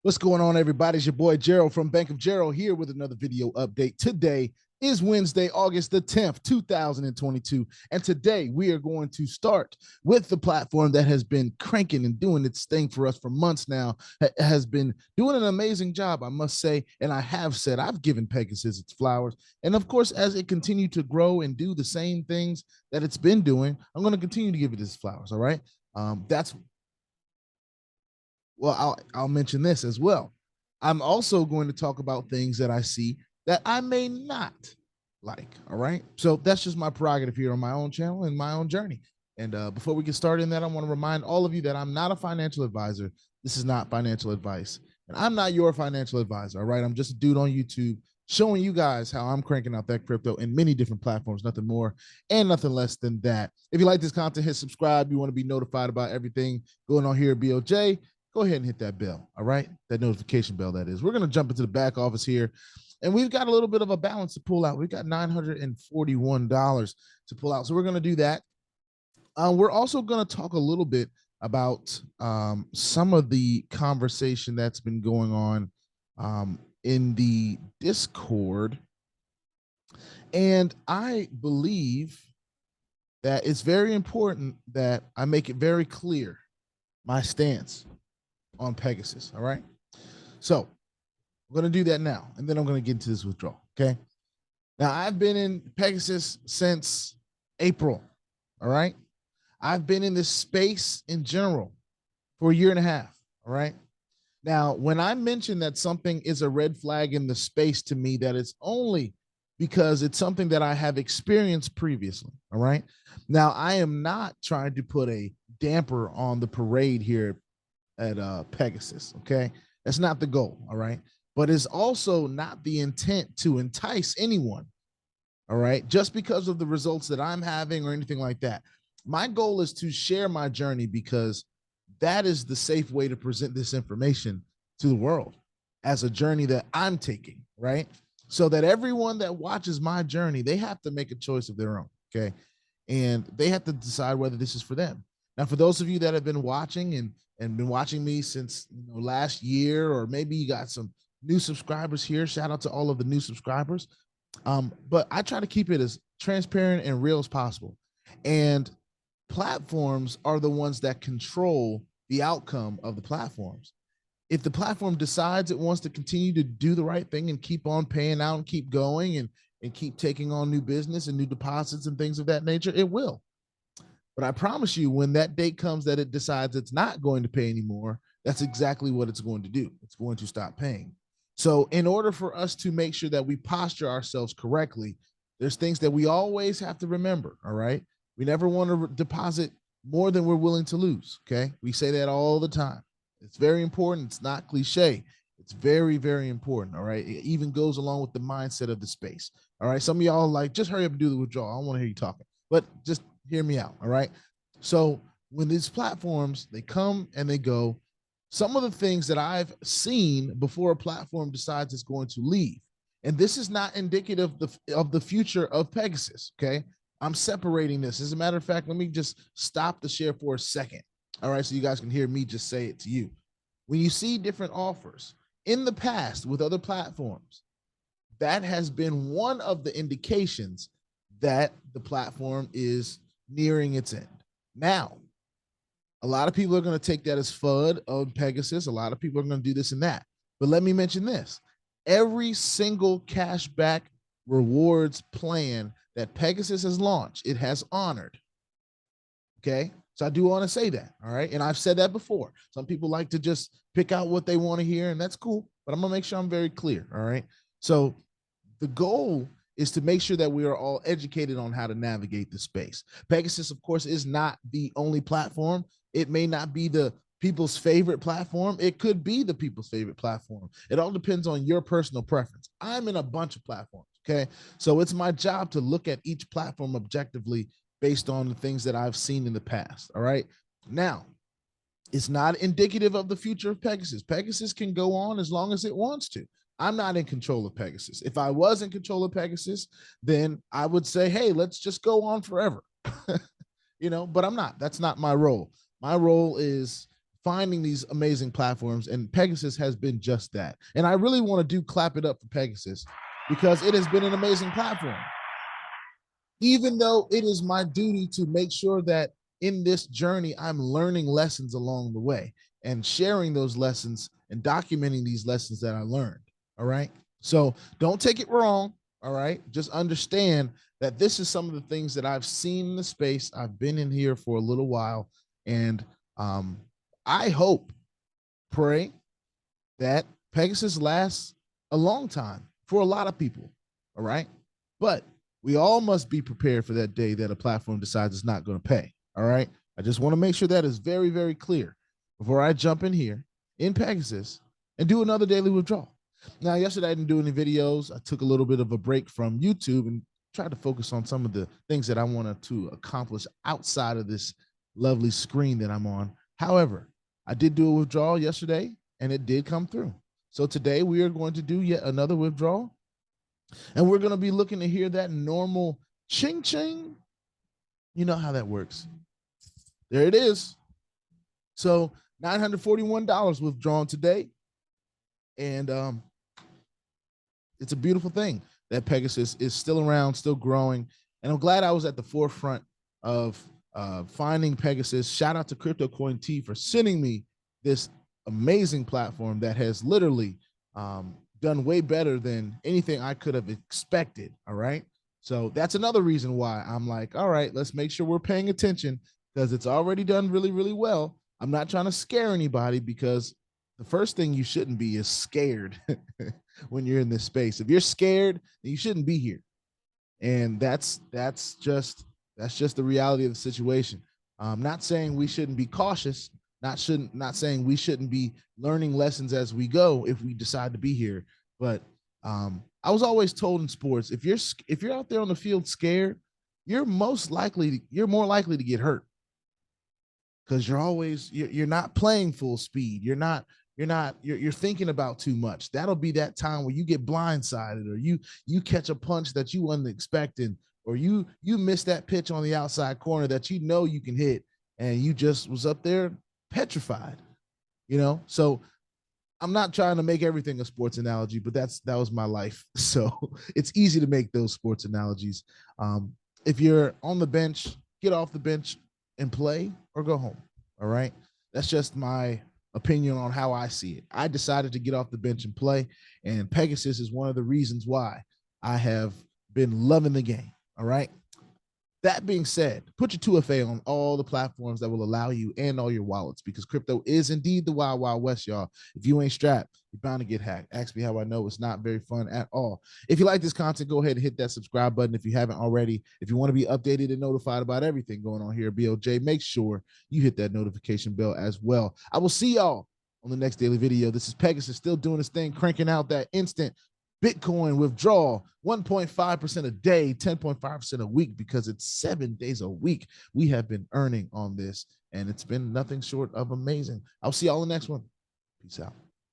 What's going on, everybody? It's your boy Gerald from Bank of Gerald here with another video update. Today is Wednesday, August the 10th, 2022. And today we are going to start with the platform that has been cranking and doing its thing for us for months now. It has been doing an amazing job, I must say. And I have said I've given Pegasus its flowers. And of course, as it continues to grow and do the same things that it's been doing, I'm going to continue to give it its flowers. All right. I'll mention this as well. I'm also going to talk about things that I see that I may not like. All right. So that's just my prerogative here on my own channel and my own journey. And before we get started in that, I want to remind all of you that I'm not a financial advisor. This is not financial advice. And I'm not your financial advisor. All right. I'm just a dude on YouTube showing you guys how I'm cranking out that crypto in many different platforms, nothing more and nothing less than that. If you like this content, hit subscribe. You want to be notified about everything going on here at BOJ. Go ahead and hit that bell, all right? That notification bell, that is. We're going to jump into the back office here, and we've got a little bit of a balance to pull out. We've got $941 to pull out, so we're going to do that. We're also going to talk a little bit about some of the conversation that's been going on in the Discord, and I believe that it's very important that I make it very clear my stance on Pegasus. All right. So we're going to do that now. And then I'm going to get into this withdrawal. Okay. Now I've been in Pegasus since April. All right. I've been in this space in general for a year and a half. All right. Now, when I mention that something is a red flag in the space to me, that it's only because it's something that I have experienced previously. All right. Now, I am not trying to put a damper on the parade here at Pegasus. Okay. That's not the goal. All right. But it's also not the intent to entice anyone. All right. Just because of the results that I'm having or anything like that. My goal is to share my journey because that is the safe way to present this information to the world as a journey that I'm taking. Right. So that everyone that watches my journey, they have to make a choice of their own. Okay. And they have to decide whether this is for them. Now, for those of you that have been watching and been watching me since last year, or maybe you got some new subscribers here, shout out to all of the new subscribers. But I try to keep it as transparent and real as possible. And platforms are the ones that control the outcome of the platforms. If the platform decides it wants to continue to do the right thing and keep on paying out and keep going and keep taking on new business and new deposits and things of that nature, it will. But I promise you, when that date comes that it decides it's not going to pay anymore, that's exactly what it's going to do. It's going to stop paying. So in order for us to make sure that we posture ourselves correctly, there's things that we always have to remember, all right? We never want to deposit more than we're willing to lose, okay? We say that all the time. It's very important. It's not cliche. It's very, very important, all right? It even goes along with the mindset of the space, all right? Some of y'all like, just hurry up and do the withdrawal. I don't want to hear you talking, but just hear me out, all right? So when these platforms, they come and they go, some of the things that I've seen before a platform decides it's going to leave, and this is not indicative of the future of Pegasus, okay? I'm separating this. As a matter of fact, let me just stop the share for a second, all right, so you guys can hear me just say it to you. When you see different offers in the past with other platforms, that has been one of the indications that the platform is nearing its end. Now, a lot of people are going to take that as FUD on Pegasus. A lot of people are going to do this and that. But let me mention this. Every single cashback rewards plan that Pegasus has launched, it has honored. Okay? So I do want to say that, all right? And I've said that before. Some people like to just pick out what they want to hear, and that's cool. But I'm going to make sure I'm very clear, all right? So the goal is to make sure that we are all educated on how to navigate the space. Pegasus, of course, is not the only platform. It may not be the people's favorite platform. It could be the people's favorite platform. It all depends on your personal preference. I'm in a bunch of platforms, okay? So it's my job to look at each platform objectively based on the things that I've seen in the past, all right? Now, it's not indicative of the future of Pegasus. Pegasus can go on as long as it wants to. I'm not in control of Pegasus. If I was in control of Pegasus, then I would say, hey, let's just go on forever. But I'm not. That's not my role. My role is finding these amazing platforms, and Pegasus has been just that. And I really want to clap it up for Pegasus because it has been an amazing platform. Even though it is my duty to make sure that in this journey, I'm learning lessons along the way and sharing those lessons and documenting these lessons that I learned. All right. So don't take it wrong. All right. Just understand that this is some of the things that I've seen in the space. I've been in here for a little while, and I hope, pray that Pegasus lasts a long time for a lot of people. All right. But we all must be prepared for that day that a platform decides it's not going to pay. All right. I just want to make sure that is very, very clear before I jump in here in Pegasus and do another daily withdrawal. Now, yesterday I didn't do any videos. I took a little bit of a break from YouTube and tried to focus on some of the things that I wanted to accomplish outside of this lovely screen that I'm on. However, I did do a withdrawal yesterday and it did come through. So today we are going to do yet another withdrawal. And we're going to be looking to hear that normal ching ching. You know how that works. There it is. So $941 withdrawn today. And it's a beautiful thing that Pegasus is still around, still growing. And I'm glad I was at the forefront of finding Pegasus. Shout out to CryptoCoin T for sending me this amazing platform that has literally done way better than anything I could have expected. All right. So that's another reason why I'm like, all right, let's make sure we're paying attention because it's already done really, really well. I'm not trying to scare anybody because the first thing you shouldn't be is scared when you're in this space. If you're scared, then you shouldn't be here. And that's just the reality of the situation. I'm not saying we shouldn't be cautious. Not saying we shouldn't be learning lessons as we go if we decide to be here. But I was always told in sports, if you're out there on the field scared, you're more likely to get hurt because you're not playing full speed. You're thinking about too much. That'll be that time where you get blindsided or you catch a punch that you wasn't expecting, or you miss that pitch on the outside corner that you know you can hit and you just was up there petrified, so I'm not trying to make everything a sports analogy, but that was my life. So it's easy to make those sports analogies. If you're on the bench, get off the bench and play or go home. All right. That's just my opinion on how I see it. I decided to get off the bench and play, and Pegasus is one of the reasons why I have been loving the game. All right. That being said, put your 2FA on all the platforms that will allow you and all your wallets, because crypto is indeed the wild, wild west, y'all. If you ain't strapped, you're bound to get hacked. Ask me how I know. It's not very fun at all. If you like this content, go ahead and hit that subscribe button if you haven't already. If you want to be updated and notified about everything going on here at BOJ, make sure you hit that notification bell as well. I will see y'all on the next daily video. This is Pegasus still doing his thing, cranking out that instant Bitcoin withdrawal, 1.5% a day, 10.5% a week, because it's 7 days a week we have been earning on this, and it's been nothing short of amazing. I'll see y'all in the next one. Peace out.